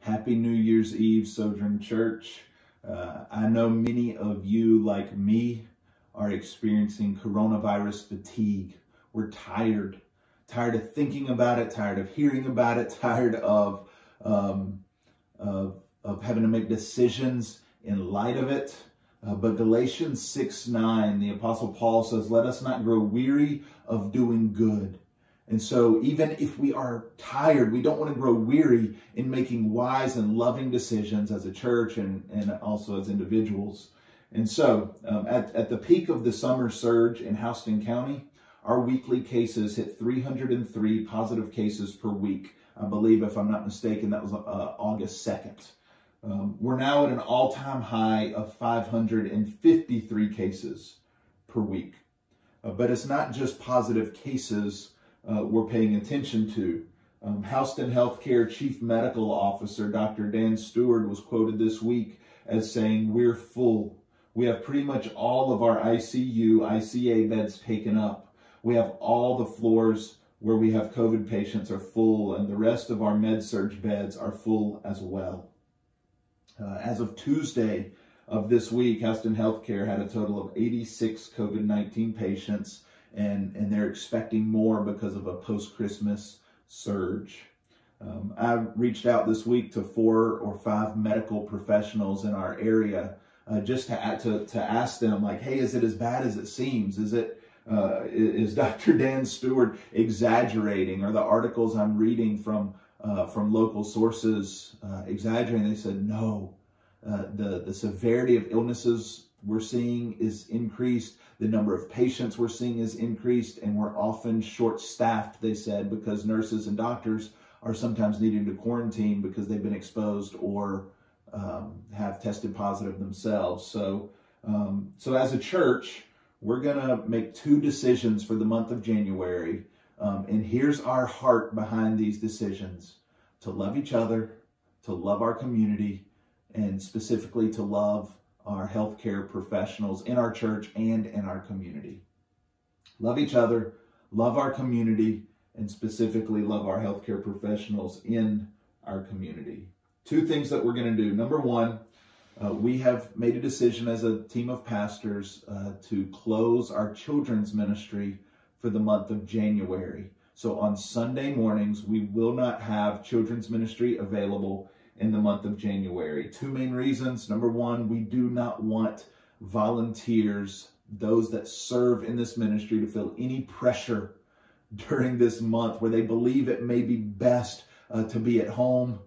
Happy New Year's Eve, Sojourn Church. I know many of you, like me, are experiencing coronavirus fatigue. We're tired of thinking about it, tired of hearing about it, tired of having to make decisions in light of it. But Galatians 6:9, the Apostle Paul says, let us not grow weary of doing good. And so even if we are tired, we don't want to grow weary in making wise and loving decisions as a church and also as individuals. And so at the peak of the summer surge in Houston County, our weekly cases hit 303 positive cases per week. I believe, if I'm not mistaken, that was August 2nd. We're now at an all-time high of 553 cases per week. But it's not just positive cases we're paying attention to. Houston Healthcare Chief Medical Officer Dr. Dan Stewart was quoted this week as saying, we're full. We have pretty much all of our ICU, ICA beds taken up. We have all the floors where we have COVID patients are full, and the rest of our med-surg beds are full as well. As of Tuesday of this week, Houston Healthcare had a total of 86 COVID-19 patients, and they're expecting more because of a post-Christmas surge. I reached out this week to 4 or 5 medical professionals in our area just to ask them, like, hey, is it as bad as it seems? Is Dr. Dan Stewart exaggerating? Are the articles I'm reading from local sources exaggerating? They said no. The severity of illnesses we're seeing is increased. The number of patients we're seeing is increased, and we're often short-staffed, they said, because nurses and doctors are sometimes needing to quarantine because they've been exposed or have tested positive themselves. So as a church, we're going to make 2 decisions for the month of January. And here's our heart behind these decisions: to love each other, to love our community, and specifically to love our healthcare professionals in our church and in our community. Love each other, love our community, and specifically love our healthcare professionals in our community. 2 things that we're going to do. Number 1, we have made a decision as a team of pastors to close our children's ministry for the month of January. So on Sunday mornings, we will not have children's ministry available in the month of January. 2 main reasons. Number 1, we do not want volunteers, those that serve in this ministry, to feel any pressure during this month where they believe it may be best to be at home.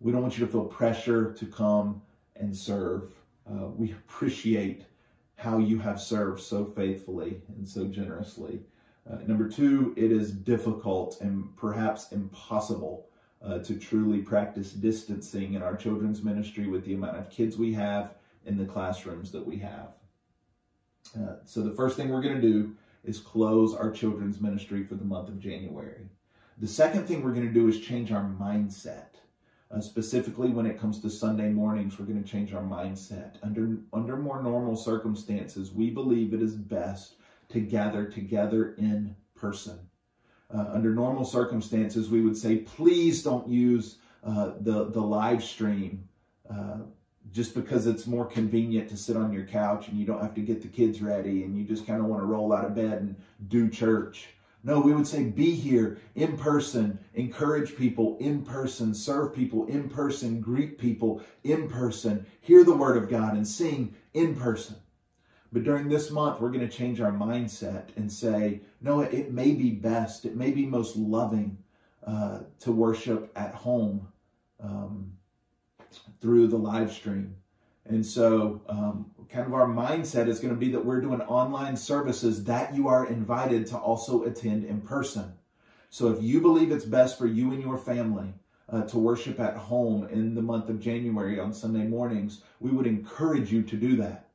We don't want you to feel pressure to come and serve. We appreciate how you have served so faithfully and so generously. Number 2, it is difficult and perhaps impossible to truly practice distancing in our children's ministry with the amount of kids we have in the classrooms that we have. So the first thing we're going to do is close our children's ministry for the month of January. The second thing we're going to do is change our mindset. Specifically when it comes to Sunday mornings, we're going to change our mindset. Under more normal circumstances, we believe it is best to gather together in person. Under normal circumstances, we would say, please don't use the live stream just because it's more convenient to sit on your couch and you don't have to get the kids ready and you just kind of want to roll out of bed and do church. No, we would say be here in person, encourage people in person, serve people in person, greet people in person, hear the word of God and sing in person. But during this month, we're going to change our mindset and say, no, it may be best, it may be most loving to worship at home through the live stream. And so kind of our mindset is going to be that we're doing online services that you are invited to also attend in person. So if you believe it's best for you and your family to worship at home in the month of January on Sunday mornings, we would encourage you to do that.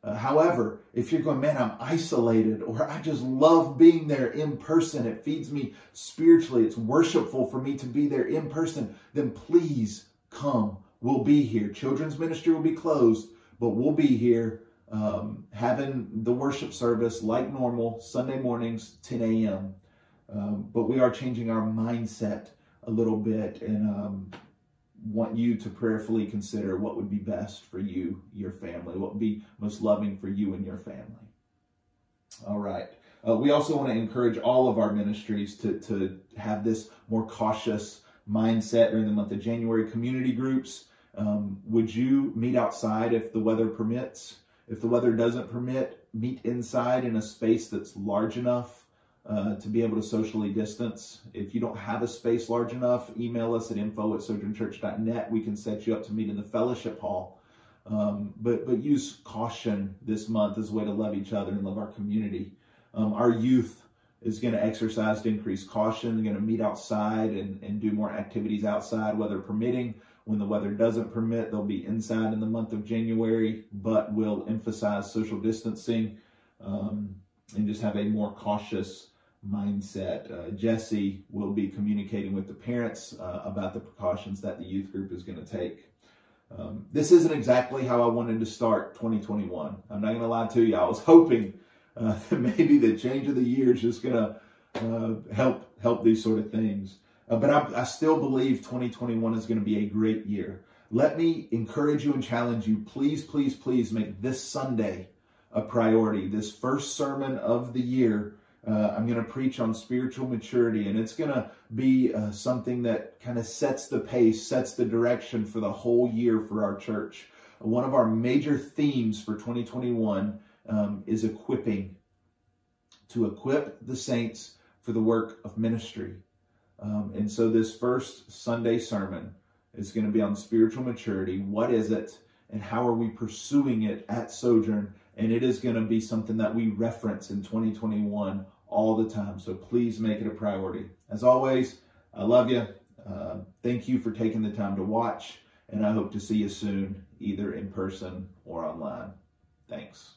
However, if you're going, man, I'm isolated, or I just love being there in person, it feeds me spiritually, it's worshipful for me to be there in person, then please come. We'll be here. Children's ministry will be closed, but we'll be here having the worship service like normal, Sunday mornings, 10 a.m. But we are changing our mindset a little bit. And want you to prayerfully consider what would be best for you, your family, what would be most loving for you and your family. All right. We also want to encourage all of our ministries to have this more cautious mindset during the month of January. Community groups, would you meet outside if the weather permits? If the weather doesn't permit, meet inside in a space that's large enough to be able to socially distance. If you don't have a space large enough, email us at info@sojournchurch.net. We can set you up to meet in the fellowship hall. But use caution this month as a way to love each other and love our community. Our youth is going to exercise to increase caution. They're going to meet outside and do more activities outside, weather permitting. When the weather doesn't permit, they'll be inside in the month of January, but we'll emphasize social distancing and just have a more cautious mindset. Jesse will be communicating with the parents about the precautions that the youth group is going to take. This isn't exactly how I wanted to start 2021. I'm not going to lie to you. I was hoping that maybe the change of the year is just going to help these sort of things. But I still believe 2021 is going to be a great year. Let me encourage you and challenge you. Please, please, please make this Sunday a priority. This first sermon of the year, I'm going to preach on spiritual maturity, and it's going to be something that kind of sets the pace, sets the direction for the whole year for our church. One of our major themes for 2021 is equipping, to equip the saints for the work of ministry. And so this first Sunday sermon is going to be on spiritual maturity. What is it, and how are we pursuing it at Sojourn? And it is going to be something that we reference in 2021 all the time. So please make it a priority. As always, I love you. Thank you for taking the time to watch, and I hope to see you soon, either in person or online. Thanks.